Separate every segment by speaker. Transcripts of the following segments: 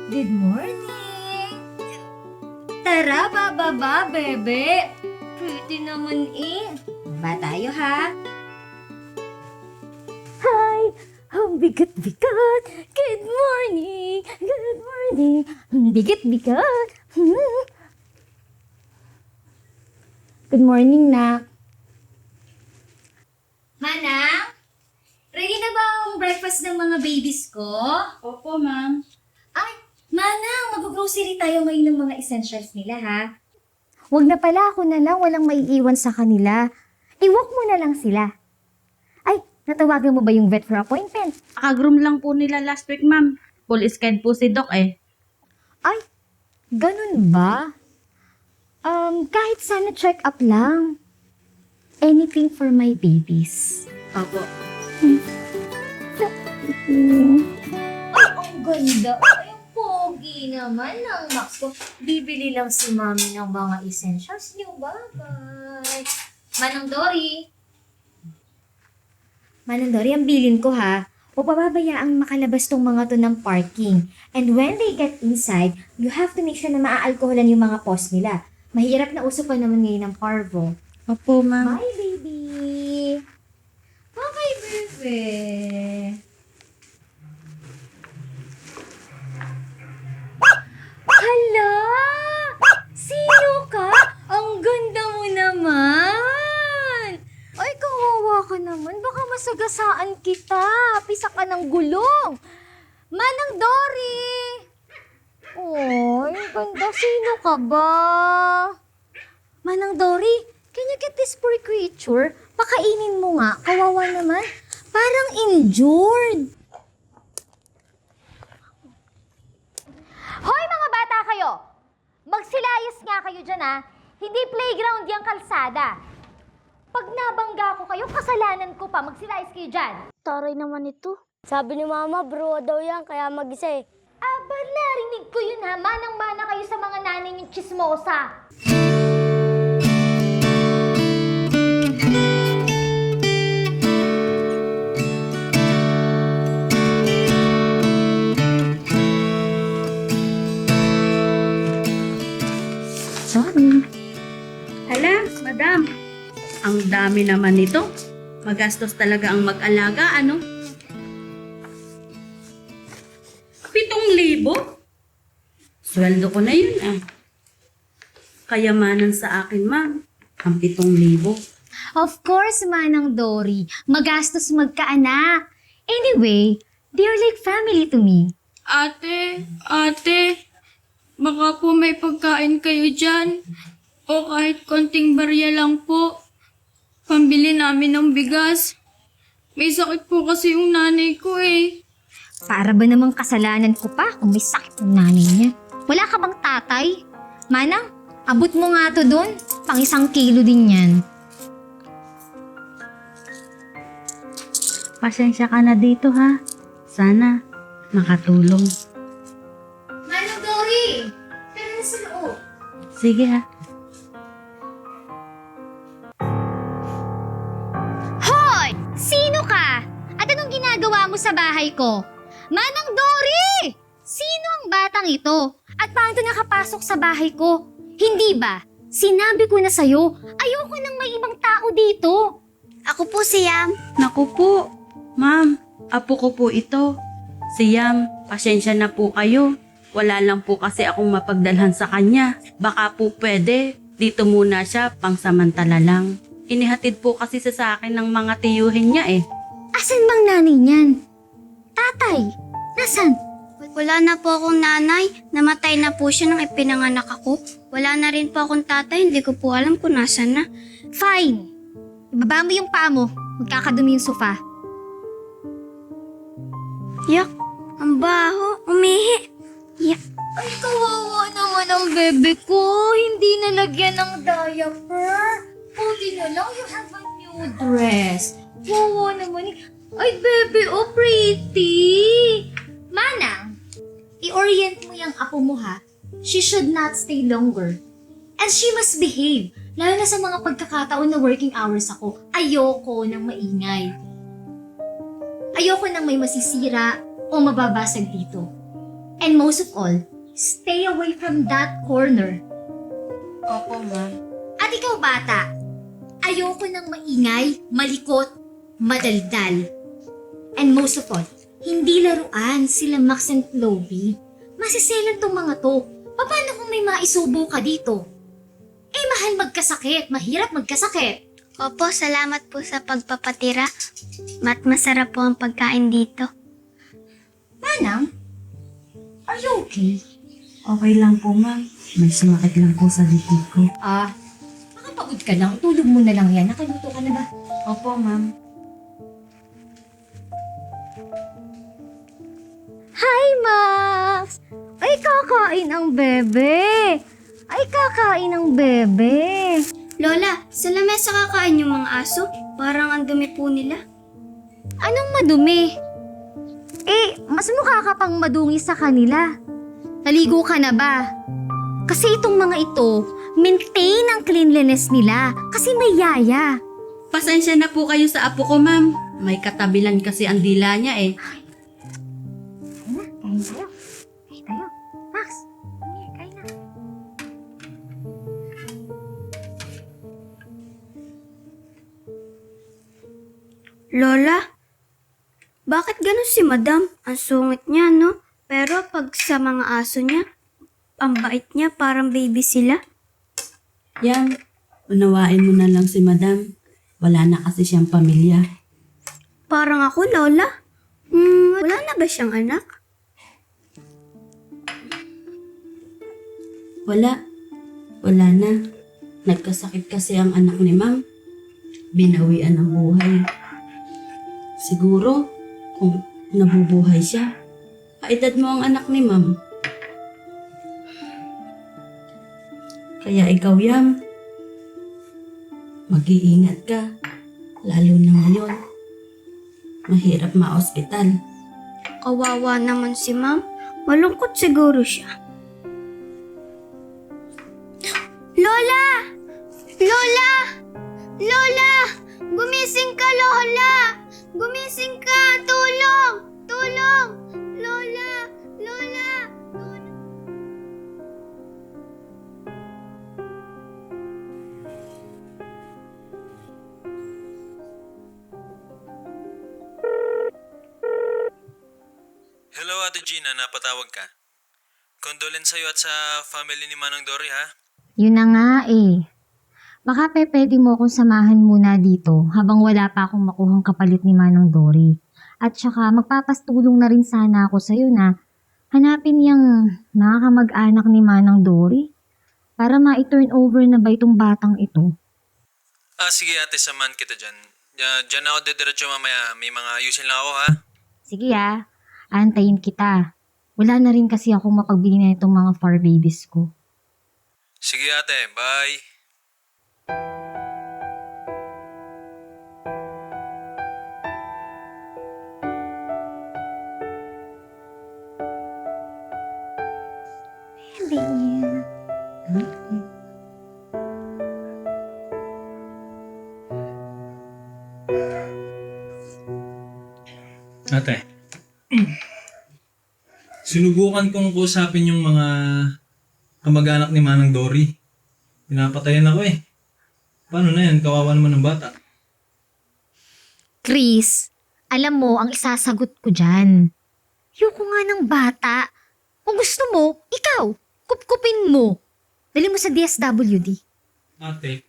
Speaker 1: Good morning! Tara, bababa, bebe! Pretty naman eh. Ba tayo, ha? Hi! Ang bigat-bigat! Good morning! Good morning! Bigat-bigat! Good morning, Nak. Manang? Ready na ba ang breakfast ng mga babies ko?
Speaker 2: Opo, ma'am.
Speaker 1: Ay, Manang, mag-grocery tayo ngayon ng mga essentials nila, ha? Huwag na pala, ako na lang, walang maiiwan sa kanila. Iwalk mo na lang sila. Ay, natawagan mo ba yung vet for appointment?
Speaker 2: Nakagroom lang po nila last week, ma'am. Full scan po si Doc eh.
Speaker 1: Ay, ganun ba? Kahit sana check up lang. Anything for my babies.
Speaker 2: Opo.
Speaker 1: Ay, ang ganda. Ay, ang pogi naman ng Max ko. Bibili lang si Mami ng mga essentials niyo. Bye-bye. Manang Dory. Manang Dory, ang bilin ko ha. O pababayaang makalabas tong mga to ng parking. And when they get inside, you have to make sure na maaalkoholan yung mga post nila. Mahirap na uso pa naman ngayon ng parvo.
Speaker 2: Opo, ma'am.
Speaker 1: Bye, baby. Bye, baby. Hala! Sino ka? Ang ganda mo naman! Ay, kawawa ka naman. Baka masagasaan kita. Pisa ka ng gulong. Manang Dory! Oy, ganda. Sino ka ba? Manang Dory, can you get this poor creature? Pakainin mo nga. Kawawa naman. Parang injured. Hoy mga bata kayo! Magsilayas nga kayo dyan ha. Hindi playground yung kalsada. Pag nabangga ko kayo, kasalanan ko pa. Magsilayas kayo dyan.
Speaker 3: Taray naman ito. Sabi ni Mama, bro daw yan, kaya mag-isa eh.
Speaker 1: Aba, narinig ko yun ha. Manang-mana kayo sa mga nanay niyong chismosa.
Speaker 2: Sorry. Hala, madam. Ang dami naman nito. Magastos talaga ang mag-alaga, ano? 7,000? Sweldo ko na yun, ah. Kayamanan sa akin, ma'am. Ang 7,000.
Speaker 1: Of course, Manang Dory. Magastos magkaanak. Anyway, they're like family to me.
Speaker 4: Ate, baka po may pagkain kayo dyan. O kahit konting barya lang po. Pambili namin ng bigas. May sakit po kasi yung nanay ko eh.
Speaker 1: Para ba namang kasalanan ko pa kung may sakit ng nanay niya? Wala ka bang tatay? Manang, abot mo nga to doon. Pang 1 kilo din yan.
Speaker 2: Pasensya ka na dito, ha? Sana makatulong.
Speaker 1: Manang Dory! Tara na sa loob.
Speaker 2: Sige, ha?
Speaker 1: Hoy! Sino ka? At anong ginagawa mo sa bahay ko? Manang Dory! Sino ang batang ito? At paano nakapasok sa bahay ko? Hindi ba? Sinabi ko na sa'yo, ayoko nang may ibang tao dito.
Speaker 3: Ako po si Yam.
Speaker 2: Naku po, ma'am. Apo ko po ito. Si Yam, pasensya na po kayo. Wala lang po kasi akong mapagdalhan sa kanya. Baka po pwede, dito muna siya pangsamantala lang. Inihatid po kasi sa akin ng mga tiyuhin niya eh.
Speaker 1: Asan bang nanay niyan? Tatay, nasan?
Speaker 3: Wala na po akong nanay. Namatay na po siya nang ipinanganak ako. Wala na rin po akong tatay. Hindi ko po alam kung nasan na.
Speaker 1: Fine. Ibaba mo yung paa mo. Magkakadumi yung sofa.
Speaker 3: Yak, ang baho. Umihi. Yak.
Speaker 1: Ay, kawawa naman ang bebe ko. Hindi nalagyan ng diaper. Buti na lang you have a new dress. Kawawa naman eh. Ay, bebe, oh pretty. Manang, i-orient mo yung apo mo ha. She should not stay longer. And she must behave. Lalo na sa mga pagkakataon na working hours ako. Ayoko ng maingay. Ayoko nang may masisira o mababasag dito. And most of all, stay away from that corner.
Speaker 2: Opo, ma'am.
Speaker 1: At ikaw, bata, ayoko ng maingay, malikot, madaldal. And most of all, hindi laruan sila Max and Chloe. Masiselan tong mga to. Paano kung may maisubo ka dito? Eh, mahal magkasakit. Mahirap magkasakit.
Speaker 3: Opo, salamat po sa pagpapatira. Masarap po ang pagkain dito.
Speaker 1: Manang, are you okay?
Speaker 2: Okay lang po, ma'am. May sumakit lang po sa dibdib ko.
Speaker 1: Makapagod ka lang. Tulog mo na lang yan. Nakaluto ka na ba?
Speaker 2: Opo, ma'am.
Speaker 1: Hi, Max! Ay, kakain ang bebe!
Speaker 3: Lola, sa lamesa kakain yung mga aso? Parang ang dumi po nila.
Speaker 1: Anong madumi? Eh, mas mukha ka pang madungi sa kanila. Naligo ka na ba? Kasi itong mga ito, maintain ang cleanliness nila kasi may yaya.
Speaker 2: Pasensya na po kayo sa apo ko, ma'am. May katabilan kasi ang dila niya eh.
Speaker 1: Kain tayo. Max, kain na.
Speaker 3: Lola, bakit ganun si Madam? Ang sungit niya, no? Pero pag sa mga aso niya, ang bait niya, parang baby sila.
Speaker 2: Yam, unawain mo na lang si madam. Wala na kasi siyang pamilya.
Speaker 3: Parang ako, Lola. Wala na ba siyang anak?
Speaker 2: Wala. Wala na. Nagkasakit kasi ang anak ni ma'am. Binawian ang buhay. Siguro, kung nabubuhay siya, kaedad mo ang anak ni ma'am. Kaya ikaw, Yam, mag-iingat ka. Lalo na ngayon. Mahirap ma-ospital.
Speaker 3: Kawawa naman si Ma'am. Malungkot siguro siya. Lola! Lola! Lola! Gumising ka, Lola! Gumising ka! Tulong! Tulong! Lola! Lola! Tulong!
Speaker 5: Hello Ate Gina, napatawag ka. Condolence sa'yo at sa family ni Manang Dory ha.
Speaker 1: Yun na nga eh. Baka pwede mo akong samahan muna dito habang wala pa akong makuhang kapalit ni Manang Dory. At saka magpapastulong na rin sana ako sa'yo na hanapin yung mga kamag-anak ni Manang Dory para ma-turn over na ba itong batang ito.
Speaker 5: Sige ate, samahan kita dyan. Dyan ako dediretso mamaya. May mga ayusin lang ako ha.
Speaker 1: Sige antayin kita. Wala na rin kasi akong mapagbili na itong mga fur babies ko.
Speaker 5: Sige ate, bye. Ate, sinubukan kong kusapin yung mga kamag-anak ni Manang Dory. Pinapatayan ako eh. Paano na yan? Kawawa naman ng bata.
Speaker 1: Chris, alam mo ang isasagot ko dyan. Ayoko nga ng bata. Kung gusto mo, ikaw, kupkupin mo. Dali mo sa DSWD.
Speaker 5: Ate,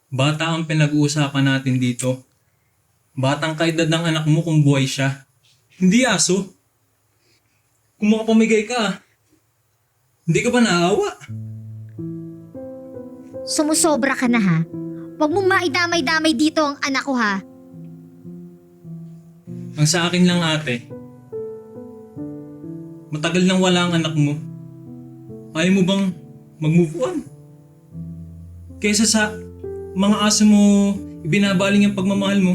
Speaker 5: bata ang pinag-uusapan natin dito. Batang kaedad ng anak mo kung buhay siya. Hindi aso. Kung makapamigay ka, hindi ka ba naawa?
Speaker 1: Sumusobra ka na ha. Huwag mong maidamay-damay dito ang anak ko ha.
Speaker 5: Ang sa akin lang ate, matagal nang wala ang anak mo. Ayaw mo bang mag-move on? Kaysa sa mga aso mo, ibinabaling ang pagmamahal mo.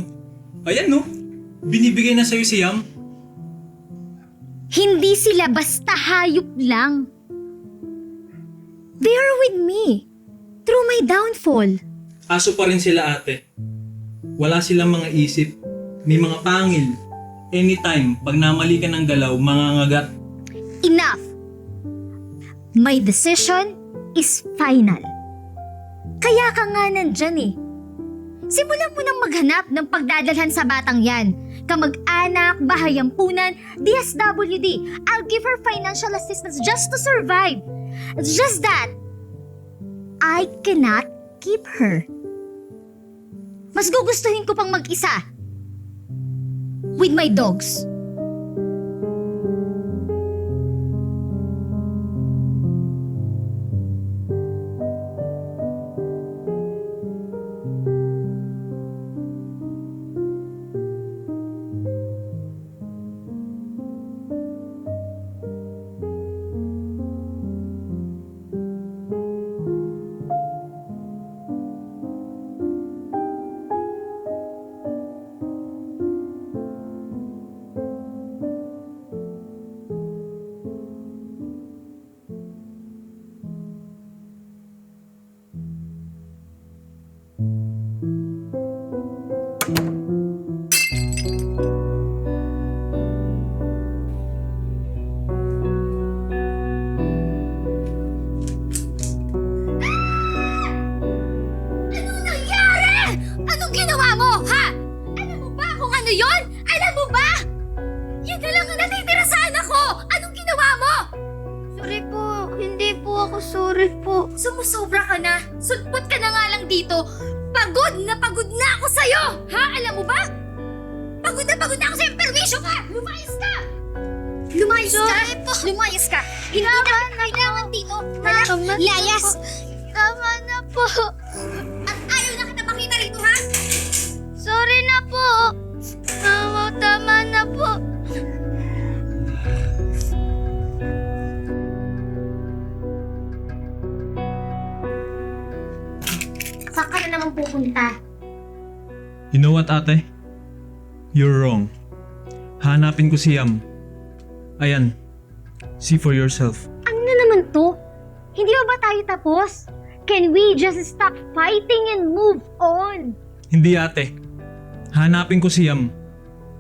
Speaker 5: Ayan no, binibigay na sa'yo si Yam.
Speaker 1: Hindi sila basta hayop lang. They are with me. Through my downfall.
Speaker 5: Aso pa rin sila ate. Wala silang mga isip. May mga pangil. Anytime, pag namali ka ng galaw, mangangagat.
Speaker 1: Enough! My decision is final. Kaya ka nga nandyan eh. Simulan mo nang maghanap ng pagdadalhan sa batang yan. Kamag-anak, bahayampunan, DSWD. I'll give her financial assistance just to survive. It's just that, I cannot keep her. Mas gugustuhin ko pang mag-isa. With my dogs. Anong nangyari? Anong ginawa mo, ha? Alam mo ba kung ano yon? Alam mo ba? Yun na lang ang natitira sa anak ko! Anong ginawa mo?
Speaker 3: Sorry po, hindi po ako sorry po.
Speaker 1: Sumusobra ka na. Sulpot ka na nga lang dito. Pagod na ako sa'yo! Ha? Alam mo ba? Pagod na ako sa'yo! Perwisyo ka! Lumayas ka! Lumayas
Speaker 3: Sorry
Speaker 1: ka! Lumayas ka! Hindi na kailangan dito! Hala,
Speaker 3: Tama na
Speaker 1: layas!
Speaker 3: po. Tama na po.
Speaker 1: At ayaw na kita makita rito, ha?
Speaker 3: Sorry na po. Tama na po.
Speaker 1: Saan ka na naman pupunta?
Speaker 5: You know what, ate? You're wrong. Hanapin ko si Yam. Ayan. See for yourself.
Speaker 1: Ano na naman to? Hindi ba tayo tapos? Can we just stop fighting and move on?
Speaker 5: Hindi, ate. Hanapin ko si Yam.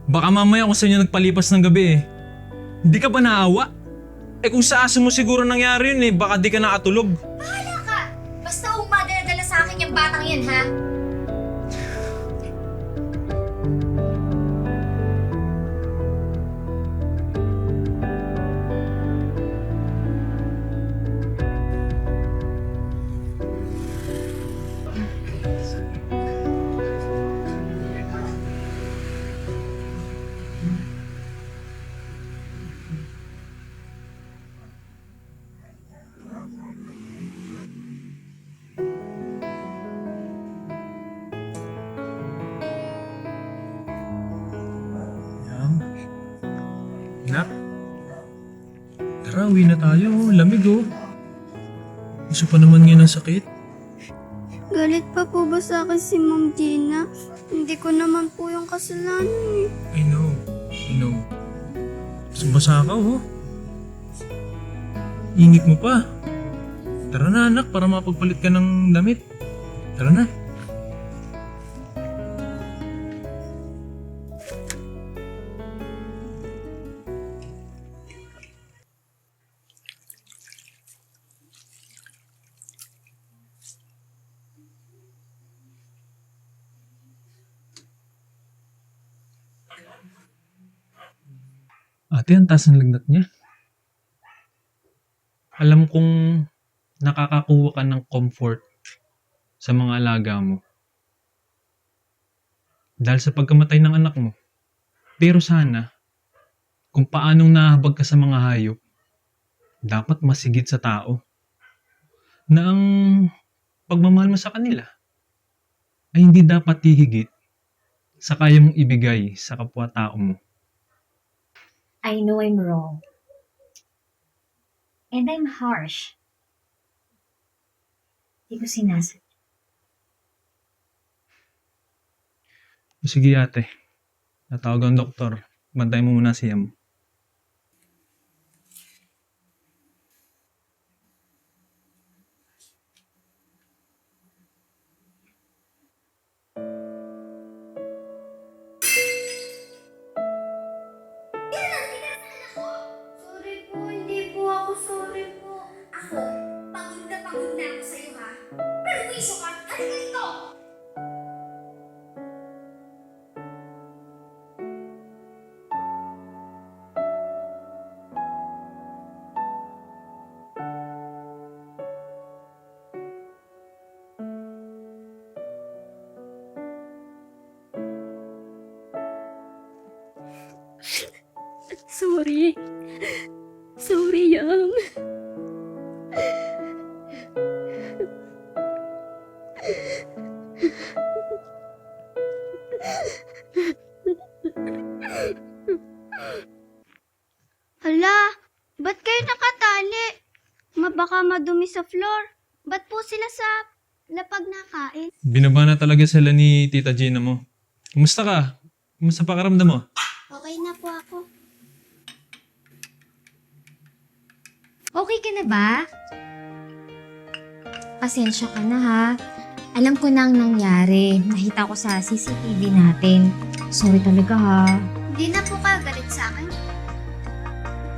Speaker 5: Baka mamaya kung saan niya nagpalipas ng gabi eh. Hindi ka ba naawa? Eh kung sa aso mo siguro nangyari yun eh, baka di ka nakatulog.
Speaker 1: Bahala ka! Basta umadala sa akin yung batang yan, ha?
Speaker 5: Yam. Nak. Tara, uwi na tayo. Lamig oh. Gusto pa naman ngayon ng sakit.
Speaker 3: Galit pa po ba sa akin si Ma'am Gina? Hindi ko naman po yung kasalanan eh.
Speaker 5: I know. Basa ka oh. Ingit mo pa. Tara na anak, para mapagpalit ka ng damit. Tara na. Ate, ang taas ng lagnat niya. Alam kong nakakakuha ka ng comfort sa mga alaga mo. Dahil sa pagkamatay ng anak mo. Pero sana, kung paanong nahabag ka sa mga hayop, dapat masigit sa tao. Na ang pagmamahal mo sa kanila ay hindi dapat hihigit sa kaya mong ibigay sa kapwa-tao mo.
Speaker 1: I know I'm wrong. And I'm harsh. Hindi ko sinasadya.
Speaker 5: Sige ate, natawag ang doktor. Bantay mo muna si Yam.
Speaker 3: Sorry po, hindi
Speaker 1: Ako, pagod na ako sa'yo ha. Perwisyo ka, halika dito!
Speaker 3: Sorry. Sorry, Yam. Hala, ba't kayo nakatali? Baka madumi sa floor. Ba't po sila sa lapag nakain?
Speaker 5: Binaba na talaga sila ni Tita Gina mo. Kumusta ka? Kumusta pakiramdam mo?
Speaker 3: Okay na po ako.
Speaker 1: Okay ka na ba? Pasensya ka na ha. Alam ko na ang nangyari. Nakita ko sa CCTV natin. Sorry talaga ha.
Speaker 3: Hindi na po kayo galit sa akin.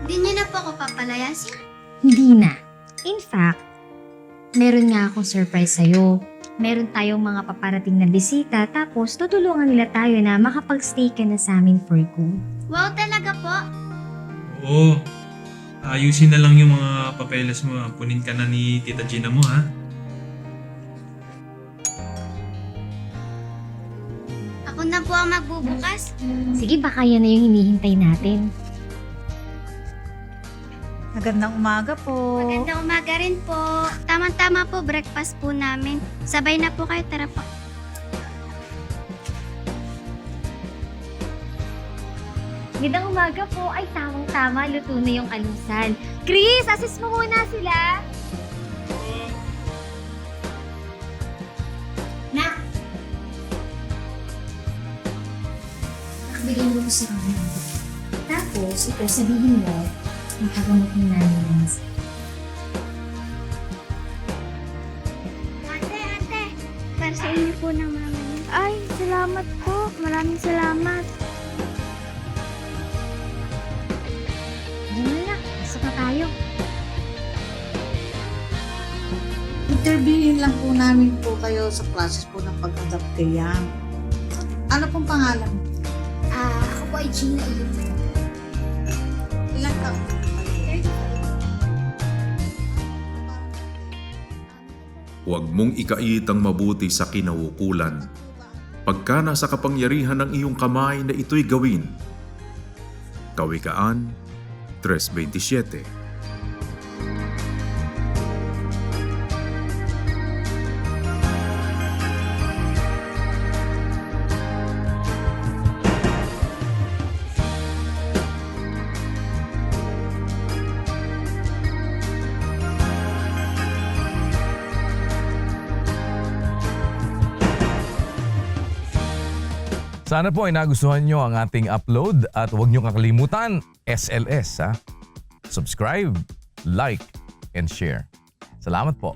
Speaker 3: Hindi niyo na po ako papalayasin.
Speaker 1: Hindi na. In fact, meron nga akong surprise sa'yo. Meron tayong mga paparating na bisita tapos tutulungan nila tayo na makapag-stay ka na sa amin for good.
Speaker 3: Wow, talaga po.
Speaker 5: Oo. Ayusin na lang yung mga papeles mo. Punin ka na ni Tita Gina mo, ha?
Speaker 3: Ako na po ang magbubukas.
Speaker 1: Sige, baka yan na yung hinihintay natin.
Speaker 6: Magandang umaga po.
Speaker 3: Magandang umaga rin po. Tama-tama po, breakfast po namin. Sabay na po kayo, tara po.
Speaker 1: Magandang umaga po. Ay, tamang-tama. Luto na yung almusal. Chris, assist mo muna sila. Nak! Nakabigay mo ko sa kanya. Tapos, ito sabihin mo, makagamot ng nanay mo.
Speaker 3: Ate, para sa inyo po ng mama niyo. Ay, salamat po. Maraming salamat.
Speaker 1: Ano na, pasok na tayo.
Speaker 6: Interviewin lang po namin po kayo sa process po ng pag-adapt kay Yam. Ano pong pangalan?
Speaker 1: Ako po ay Gina Iyon.
Speaker 6: Ilang taon?
Speaker 7: Huwag mong ikait ang mabuti sa kinauukulan. Pagka nasa kapangyarihan ng iyong kamay na ito'y gawin. Kawikaan 3:27.
Speaker 8: Sana po ay nagustuhan nyo ang ating upload at huwag nyo kakalimutan, SLS ha. Subscribe, like, and share. Salamat po.